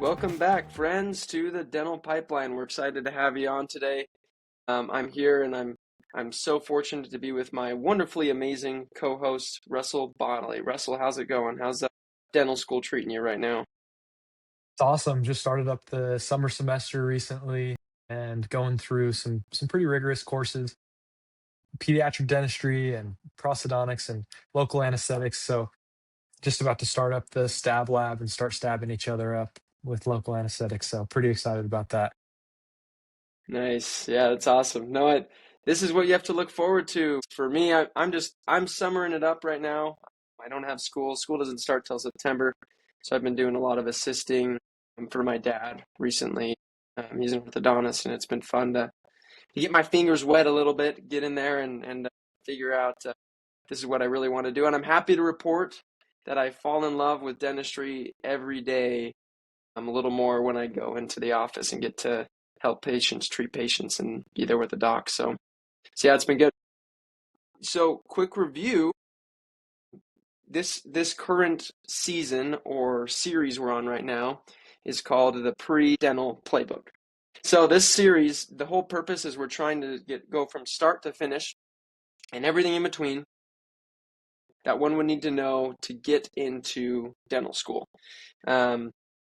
Welcome back, friends, to the Dental Pipeline. We're excited to have you on today. I'm here, and I'm so fortunate to be with my wonderfully amazing co-host, Russell Bodley. Russell, how's it going? How's dental school treating you right now? It's awesome. Just started up the summer semester recently and going through some pretty rigorous courses, pediatric dentistry and prosthodontics and local anesthetics. So just about to start up the stab lab and start stabbing each other up with local anesthetics. So pretty excited about that. Nice. Yeah, that's awesome. This is what you have to look forward to. For me, I'm summering it up right now. I don't have school. School doesn't start till September, so I've been doing a lot of assisting for my dad recently. He's an orthodontist, and it's been fun to get my fingers wet a little bit, get in there and figure out this is what I really want to do. And I'm happy to report that I fall in love with dentistry every day. I'm a little more when I go into the office and get to help patients, treat patients, and be there with the doc. So yeah, it's been good. So quick review. This current season or series we're on right now is called the Pre-Dental Playbook. So this series, the whole purpose is we're trying to go from start to finish and everything in between that one would need to know to get into dental school.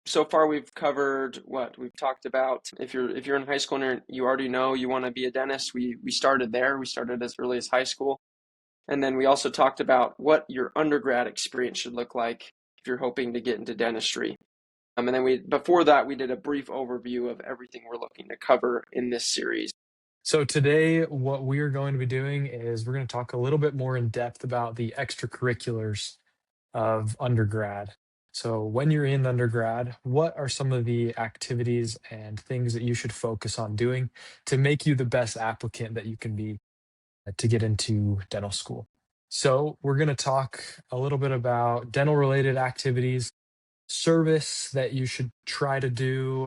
So far, we've covered what we've talked about. If you're in high school and you already know you want to be a dentist, we started there. We started as early as high school, and then we also talked about what your undergrad experience should look like if you're hoping to get into dentistry. And then before that we did a brief overview of everything we're looking to cover in this series. So today, what we are going to be doing is we're going to talk a little bit more in depth about the extracurriculars of undergrad. So, when you're in undergrad, what are some of the activities and things that you should focus on doing to make you the best applicant that you can be to get into dental school? So, we're going to talk a little bit about dental related activities, service that you should try to do,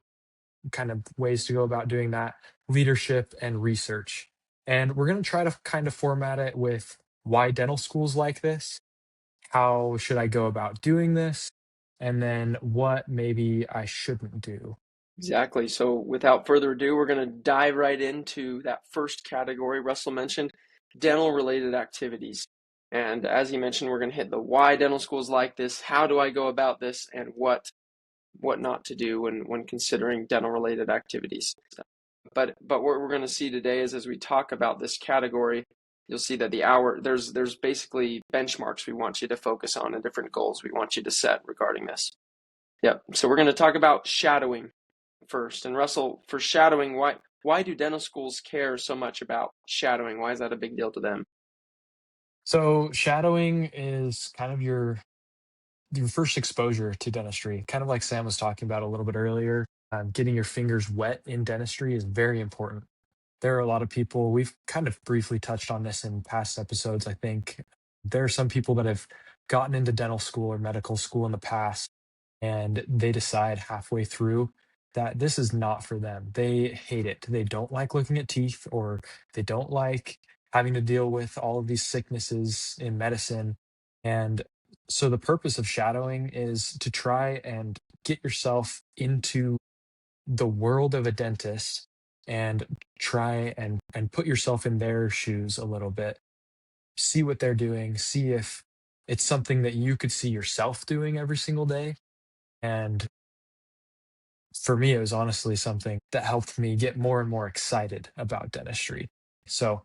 kind of ways to go about doing that, leadership, and research. And we're going to try to kind of format it with why dental schools like this, how should I go about doing this? And then what maybe I shouldn't do. Exactly. So without further ado, we're going to dive right into that first category Russell mentioned, dental related activities. And as he mentioned, we're going to hit the why dental schools like this, how do I go about this, and what not to do when considering dental related activities. But what we're going to see today is as we talk about this category, you'll see that there's basically benchmarks we want you to focus on and different goals we want you to set regarding this. Yep. So we're going to talk about shadowing first. And Russell, for shadowing, why do dental schools care so much about shadowing? Why is that a big deal to them? So shadowing is kind of your first exposure to dentistry, kind of like Sam was talking about a little bit earlier. Getting your fingers wet in dentistry is very important. There are a lot of people, we've kind of briefly touched on this in past episodes, I think. There are some people that have gotten into dental school or medical school in the past, and they decide halfway through that this is not for them. They hate it. They don't like looking at teeth, or they don't like having to deal with all of these sicknesses in medicine. And so the purpose of shadowing is to try and get yourself into the world of a dentist and try and put yourself in their shoes a little bit, see what they're doing, see if it's something that you could see yourself doing every single day. And for me, it was honestly something that helped me get more and more excited about dentistry. So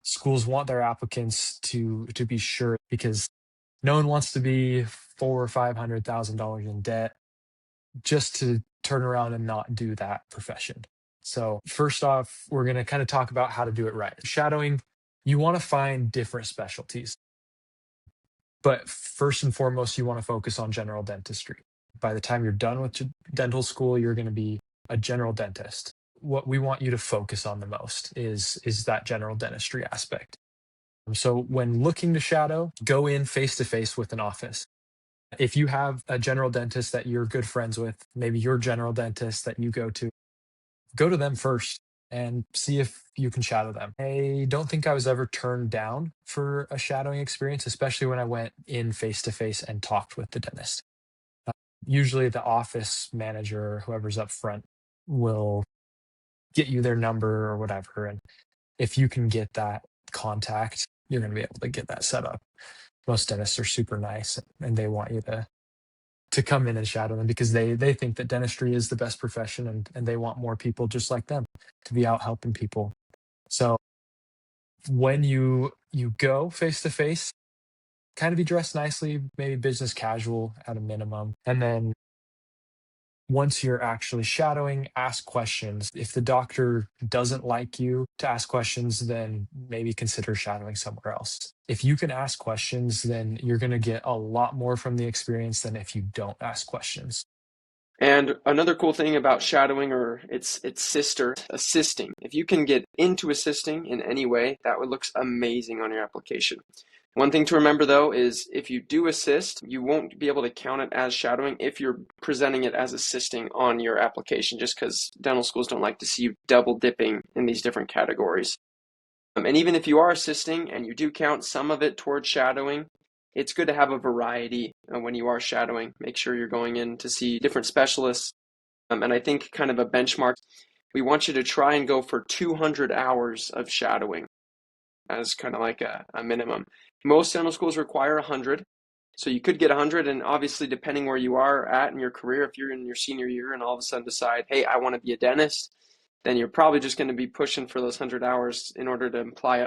schools want their applicants to be sure, because no one wants to be four or $500,000 in debt just to turn around and not do that profession. So first off, we're going to kind of talk about how to do it right. Shadowing, you want to find different specialties, but first and foremost, you want to focus on general dentistry. By the time you're done with dental school, you're going to be a general dentist. What we want you to focus on the most is that general dentistry aspect. So when looking to shadow, go in face to face with an office. If you have a general dentist that you're good friends with, maybe your general dentist that you go to them first and see if you can shadow them. I don't think I was ever turned down for a shadowing experience, especially when I went in face to face and talked with the dentist. Usually the office manager or whoever's up front will get you their number or whatever. And if you can get that contact, you're going to be able to get that set up. Most dentists are super nice and they want you to come in and shadow them because they think that dentistry is the best profession and they want more people just like them to be out helping people. So when you go face to face, kind of be dressed nicely, maybe business casual at a minimum. And then once you're actually shadowing, ask questions. If the doctor doesn't like you to ask questions, then maybe consider shadowing somewhere else. If you can ask questions, then you're going to get a lot more from the experience than if you don't ask questions. And another cool thing about shadowing, or its sister, assisting. If you can get into assisting in any way, that would look amazing on your application. One thing to remember though is if you do assist, you won't be able to count it as shadowing if you're presenting it as assisting on your application, just because dental schools don't like to see you double dipping in these different categories. And even if you are assisting and you do count some of it towards shadowing, it's good to have a variety when you are shadowing. Make sure you're going in to see different specialists. And I think kind of a benchmark, we want you to try and go for 200 hours of shadowing as kind of like a minimum. Most dental schools require 100. So you could get 100, and obviously, depending where you are at in your career, if you're in your senior year and all of a sudden decide, hey, I want to be a dentist, then you're probably just going to be pushing for those 100 hours in order to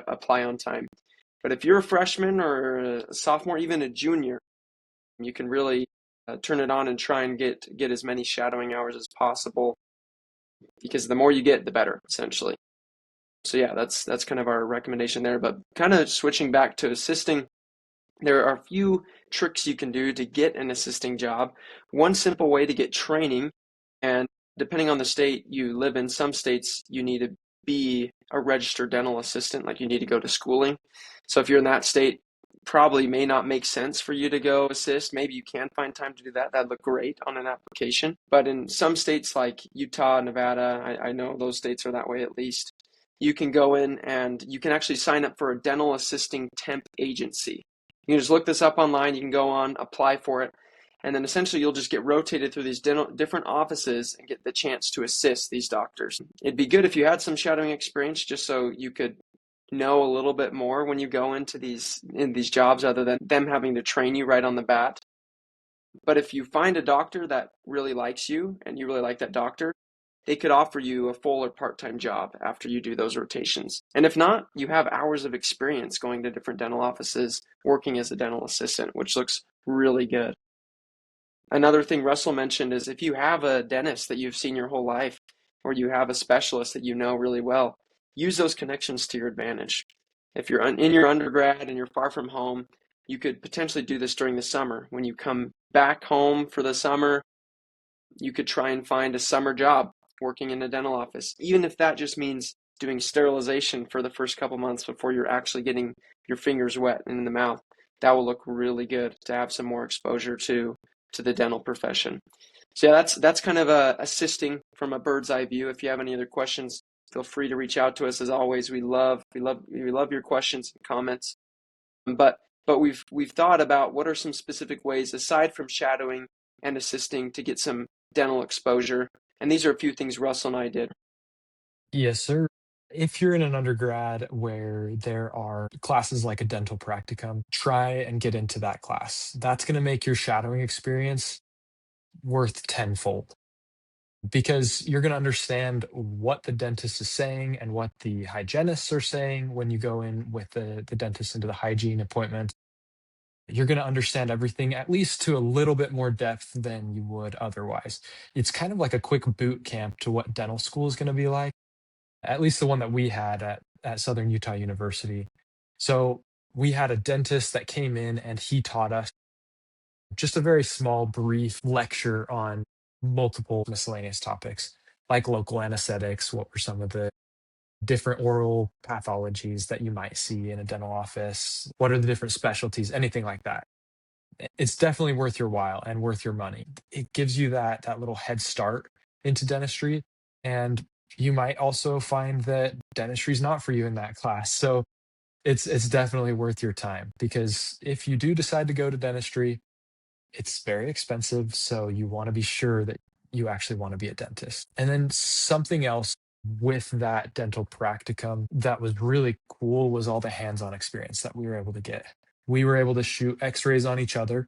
apply on time. But if you're a freshman or a sophomore, even a junior, you can really turn it on and try and get as many shadowing hours as possible, because the more you get, the better, essentially. So yeah, that's kind of our recommendation there. But kind of switching back to assisting, there are a few tricks you can do to get an assisting job. One simple way to get training, and depending on the state you live in, some states you need to be a registered dental assistant, like you need to go to schooling. So if you're in that state, probably may not make sense for you to go assist. Maybe you can find time to do that. That'd look great on an application. But in some states like Utah, Nevada, I know those states are that way at least. You can go in and you can actually sign up for a dental assisting temp agency. You can just look this up online. You can go on, apply for it, and then essentially you'll just get rotated through these different offices and get the chance to assist these doctors. It'd be good if you had some shadowing experience just so you could know a little bit more when you go into these jobs other than them having to train you right on the bat. But if you find a doctor that really likes you and you really like that doctor, they could offer you a full or part-time job after you do those rotations. And if not, you have hours of experience going to different dental offices, working as a dental assistant, which looks really good. Another thing Russell mentioned is if you have a dentist that you've seen your whole life, or you have a specialist that you know really well, use those connections to your advantage. If you're in your undergrad and you're far from home, you could potentially do this during the summer. When you come back home for the summer, you could try and find a summer job working in a dental office, even if that just means doing sterilization for the first couple months before you're actually getting your fingers wet in the mouth. That will look really good to have some more exposure to the dental profession. So yeah, that's kind of assisting from a bird's eye view. If you have any other questions, feel free to reach out to us. As always, we love your questions and comments. But we've thought about what are some specific ways aside from shadowing and assisting to get some dental exposure. And these are a few things Russell and I did. Yes, sir. If you're in an undergrad where there are classes like a dental practicum, try and get into that class. That's going to make your shadowing experience worth tenfold because you're going to understand what the dentist is saying and what the hygienists are saying when you go in with the dentist into the hygiene appointment. You're going to understand everything at least to a little bit more depth than you would otherwise. It's kind of like a quick boot camp to what dental school is going to be like, at least the one that we had at Southern Utah University. So we had a dentist that came in and he taught us just a very small, brief lecture on multiple miscellaneous topics, like local anesthetics. What were some of the different oral pathologies that you might see in a dental office? What are the different specialties? Anything like that. It's definitely worth your while and worth your money. It gives you that little head start into dentistry, and you might also find that dentistry is not for you in that class. So it's definitely worth your time because if you do decide to go to dentistry, It's very expensive, so you want to be sure that you actually want to be a dentist. And then something else with that dental practicum that was really cool was all the hands-on experience that we were able to get. We were able to shoot x-rays on each other.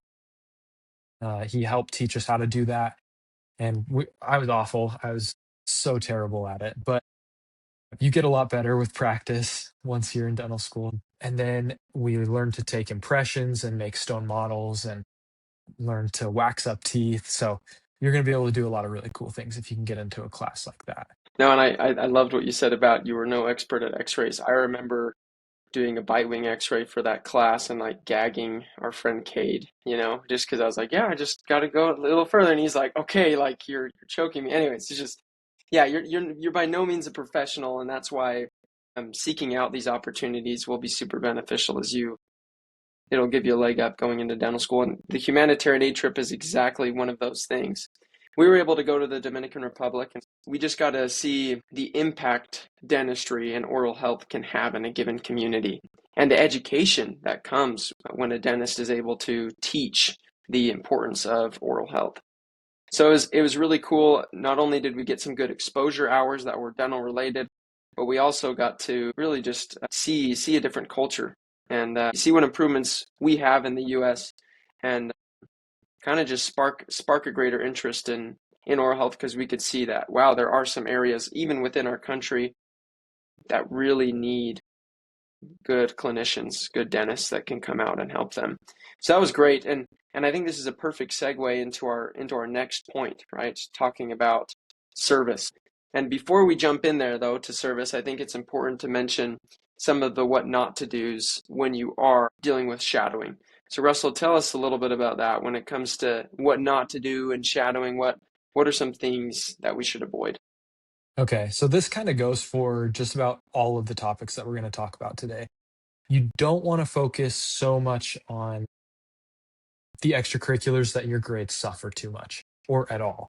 He helped teach us how to do that. And I was awful. I was so terrible at it. But you get a lot better with practice once you're in dental school. And then we learned to take impressions and make stone models and learn to wax up teeth. So you're going to be able to do a lot of really cool things if you can get into a class like that. No, and I loved what you said about you were no expert at x-rays. I remember doing a bite wing x-ray for that class and like gagging our friend Cade, just because I was like, yeah, I just got to go a little further. And he's like, okay, like you're choking me. Anyways, it's just, yeah, you're by no means a professional. And that's why seeking out these opportunities will be super beneficial it'll give you a leg up going into dental school. And the humanitarian aid trip is exactly one of those things. We were able to go to the Dominican Republic, and we just got to see the impact dentistry and oral health can have in a given community and the education that comes when a dentist is able to teach the importance of oral health. So it was really cool. Not only did we get some good exposure hours that were dental related, but we also got to really just see a different culture and see what improvements we have in the U.S. and kind of just spark a greater interest in oral health because we could see that, wow, there are some areas even within our country that really need good clinicians, good dentists that can come out and help them. So that was great, and I think this is a perfect segue into our next point, right? Talking about service. And before we jump in there though to service, I think it's important to mention some of the what not to do's when you are dealing with shadowing. So Russell, tell us a little bit about that when it comes to what not to do and shadowing. What are some things that we should avoid? Okay, so this kind of goes for just about all of the topics that we're going to talk about today. You don't want to focus so much on the extracurriculars that your grades suffer too much or at all.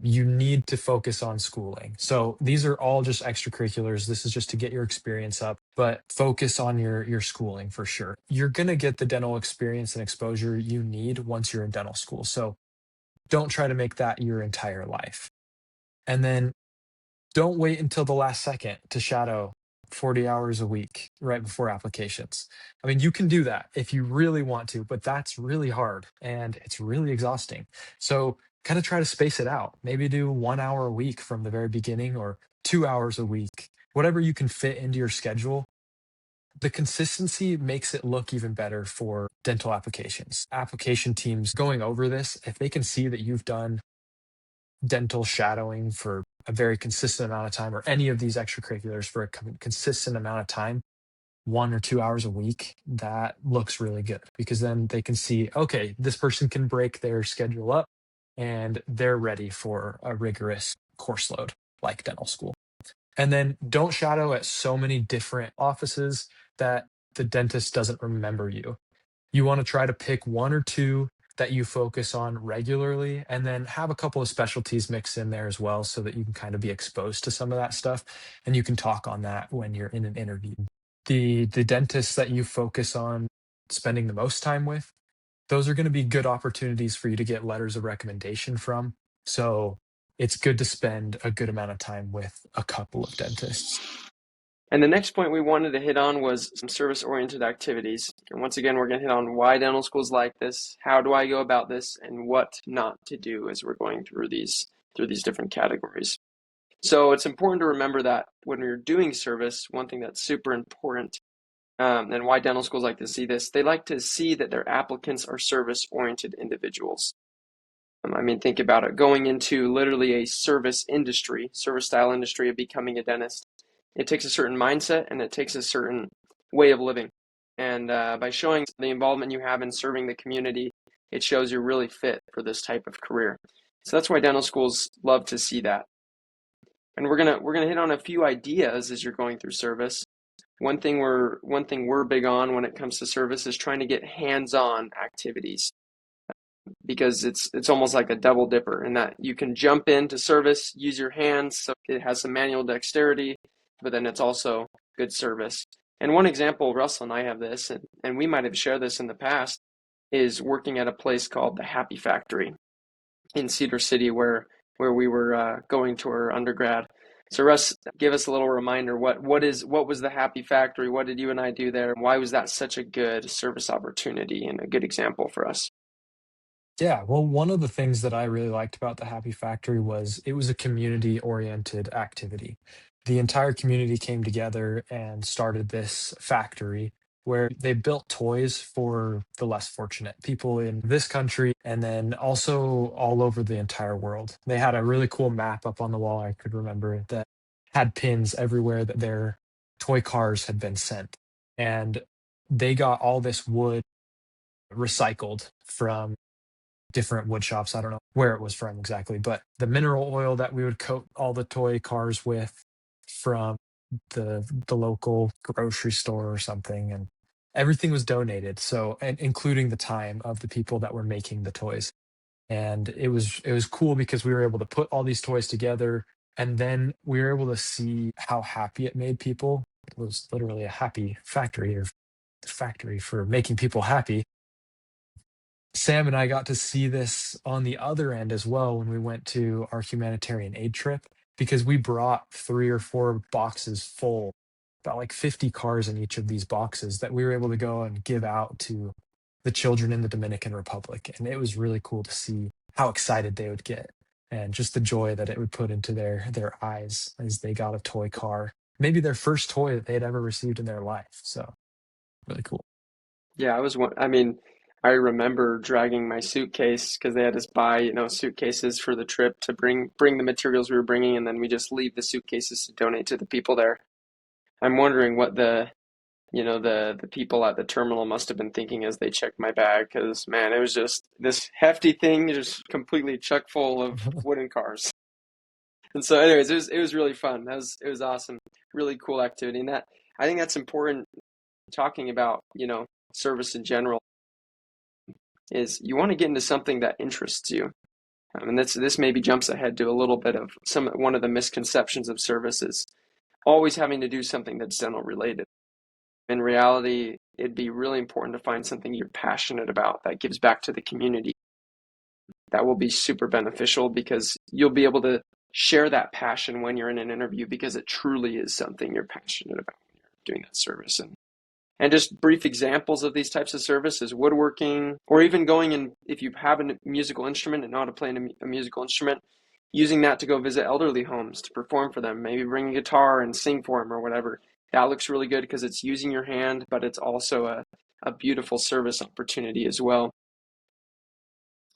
You need to focus on schooling. So these are all just extracurriculars. This is just to get your experience up, but focus on your schooling for sure. You're going to get the dental experience and exposure you need once you're in dental school. So don't try to make that your entire life. And then don't wait until the last second to shadow 40 hours a week right before applications. I mean, you can do that if you really want to, but that's really hard and it's really exhausting. So, kind of try to space it out. Maybe do 1 hour a week from the very beginning or 2 hours a week, whatever you can fit into your schedule. The consistency makes it look even better for dental applications. Application teams going over this, if they can see that you've done dental shadowing for a very consistent amount of time, or any of these extracurriculars for a consistent amount of time, 1 or 2 hours a week, that looks really good because then they can see, okay, this person can break their schedule up and they're ready for a rigorous course load like dental school. And then don't shadow at so many different offices that the dentist doesn't remember you. You want to try to pick one or two that you focus on regularly and then have a couple of specialties mixed in there as well so that you can kind of be exposed to some of that stuff and you can talk on that when you're in an interview. The dentists that you focus on spending the most time with, those are going to be good opportunities for you to get letters of recommendation from. So it's good to spend a good amount of time with a couple of dentists. And the next point we wanted to hit on was some service-oriented activities. And once again, we're going to hit on why dental schools like this, how do I go about this, and what not to do as we're going through these different categories. So it's important to remember that when you're doing service, one thing that's super important, and why dental schools like to see this, they like to see that their applicants are service-oriented individuals. I mean, think about it. Going into literally a service industry, service style industry of becoming a dentist, it takes a certain mindset and it takes a certain way of living. And by showing the involvement you have in serving the community, it shows you're really fit for this type of career. So that's why dental schools love to see that. And we're gonna hit on a few ideas as you're going through service. One thing we're big on when it comes to service is trying to get hands-on activities because it's almost like a double dipper in that you can jump into service, use your hands, so it has some manual dexterity, but then it's also good service. And one example, Russell and I have this, and we might have shared this in the past. is working at a place called the Happy Factory in Cedar City, where we were going to our undergrad. So Russ, give us a little reminder. What was the Happy Factory? What did you and I do there? Why was that such a good service opportunity and a good example for us? Yeah, well, one of the things that I really liked about the Happy Factory was it was a community-oriented activity. The entire community came together and started this factory where they built toys for the less fortunate people in this country and then also all over the entire world. They had a really cool map up on the wall, I could remember, that had pins everywhere that their toy cars had been sent. And they got all this wood recycled from different wood shops. I don't know where it was from exactly, but the mineral oil that we would coat all the toy cars with from the local grocery store or something, and everything was donated. So, and including the time of the people that were making the toys. And it was cool because we were able to put all these toys together, and then we were able to see how happy it made people. It was literally a happy factory or factory for making people happy. Sam and I got to see this on the other end as well when we went to our humanitarian aid trip because we brought 3 or 4 boxes full, about like 50 cars in each of these boxes that we were able to go and give out to the children in the Dominican Republic. And it was really cool to see how excited they would get and just the joy that it would put into their eyes as they got a toy car, maybe their first toy that they'd ever received in their life. So really cool. Yeah, I mean, I remember dragging my suitcase because they had us buy, suitcases for the trip to bring the materials we were bringing, and then we just leave the suitcases to donate to the people there. I'm wondering what the people at the terminal must have been thinking as they checked my bag, because man, it was just this hefty thing, just completely chock full of wooden cars. And so, anyways, it was really fun. It was awesome, really cool activity, and that I think that's important talking about, service in general is you want to get into something that interests you. And this maybe jumps ahead to a little bit of one of the misconceptions of services, always having to do something that's dental related. In reality, it'd be really important to find something you're passionate about that gives back to the community. That will be super beneficial because you'll be able to share that passion when you're in an interview because it truly is something you're passionate about when you're doing that service. And just brief examples of these types of services, woodworking, or even going and if you have a musical instrument and know how to play a musical instrument, using that to go visit elderly homes to perform for them, maybe bring a guitar and sing for them or whatever. That looks really good because it's using your hand, but it's also a beautiful service opportunity as well.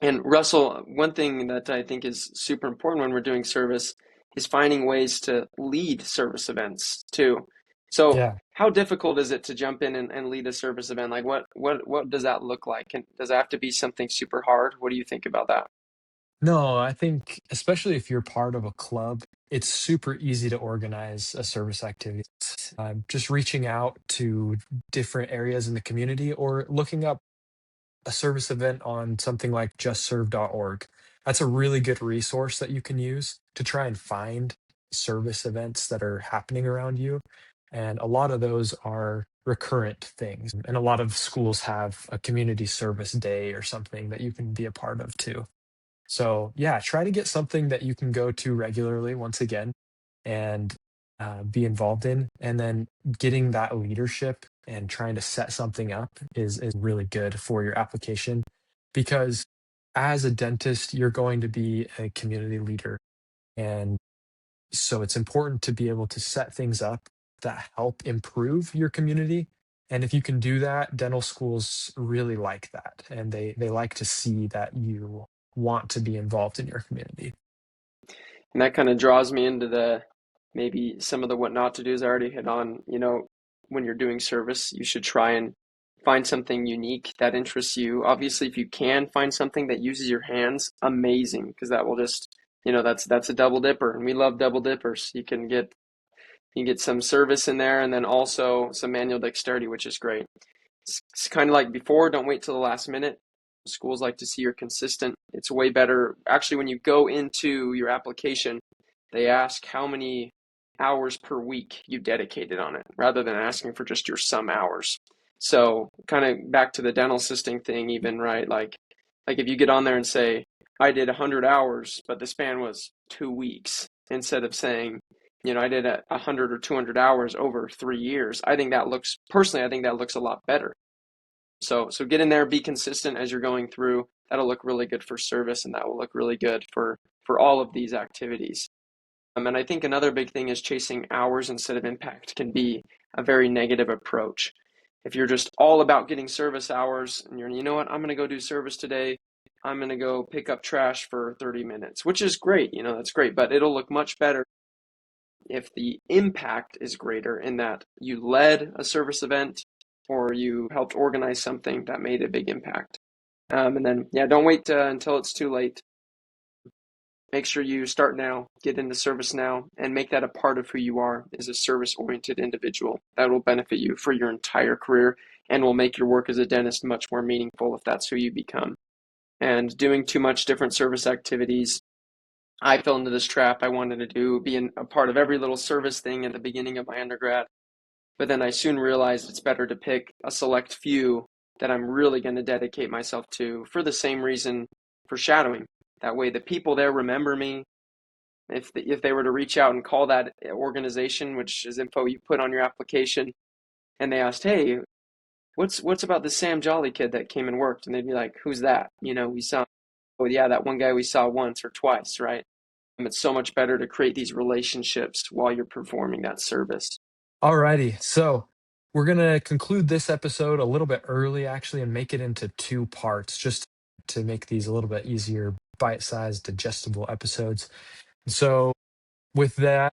And Russell, one thing that I think is super important when we're doing service is finding ways to lead service events too. So Yeah. how difficult is it to jump in and lead a service event? Like what does that look like? And does it have to be something super hard? What do you think about that? No, I think especially if you're part of a club, it's super easy to organize a service activity. Just reaching out to different areas in the community or looking up a service event on something like justserve.org. That's a really good resource that you can use to try and find service events that are happening around you. And a lot of those are recurrent things. And a lot of schools have a community service day or something that you can be a part of too. So yeah, try to get something that you can go to regularly once again and be involved in, and then getting that leadership and trying to set something up is really good for your application because as a dentist, you're going to be a community leader, and so it's important to be able to set things up that help improve your community. And if you can do that, dental schools really like that. And they like to see that you want to be involved in your community. And that kind of draws me into the maybe some of the what not to do's I already hit on. When you're doing service, you should try and find something unique that interests you. Obviously, if you can find something that uses your hands, amazing, because that will just, that's a double dipper, and we love double dippers. You can get some service in there and then also some manual dexterity, which is great. It's kind of like before, don't wait till the last minute. Schools like to see you're consistent. It's way better. Actually, when you go into your application, they ask how many hours per week you dedicated on it rather than asking for just your some hours. So kind of back to the dental assisting thing even, right? Like if you get on there and say, I did 100 hours, but the span was 2 weeks, instead of saying, I did 100 or 200 hours over 3 years. I think that looks a lot better. So get in there, be consistent as you're going through. That'll look really good for service, and that will look really good for all of these activities. And I think another big thing is chasing hours instead of impact can be a very negative approach. If you're just all about getting service hours and you know what, I'm going to go do service today. I'm going to go pick up trash for 30 minutes, which is great. That's great, but it'll look much better if the impact is greater in that you led a service event or you helped organize something that made a big impact. And then, yeah, don't wait until it's too late. Make sure you start now, get into service now, and make that a part of who you are as a service-oriented individual. That will benefit you for your entire career and will make your work as a dentist much more meaningful if that's who you become. And doing too much different service activities, I fell into this trap. I wanted to be a part of every little service thing at the beginning of my undergrad, but then I soon realized it's better to pick a select few that I'm really going to dedicate myself to for the same reason for shadowing. That way, the people there remember me. If they were to reach out and call that organization, which is info you put on your application, and they asked, "Hey, what's about the Sam Jolly kid that came and worked?" And they'd be like, "Who's that?" We saw, oh yeah, that one guy we saw once or twice, right? It's so much better to create these relationships while you're performing that service. Alrighty, so we're gonna conclude this episode a little bit early, actually, and make it into two parts, just to make these a little bit easier, bite-sized, digestible episodes. So, with that,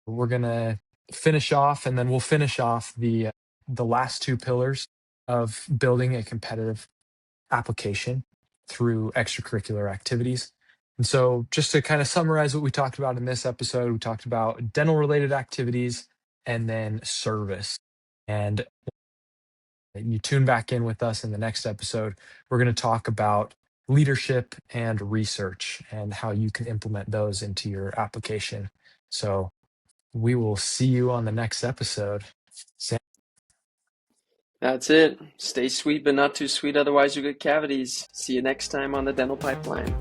we're gonna finish off, and then we'll finish off the last two pillars of building a competitive application through extracurricular activities. And so, just to kind of summarize what we talked about in this episode, we talked about dental related activities and then service. And you tune back in with us in the next episode. We're going to talk about leadership and research and how you can implement those into your application. So, we will see you on the next episode. Sam. That's it. Stay sweet, but not too sweet, otherwise you'll get cavities. See you next time on the Dental Pipeline.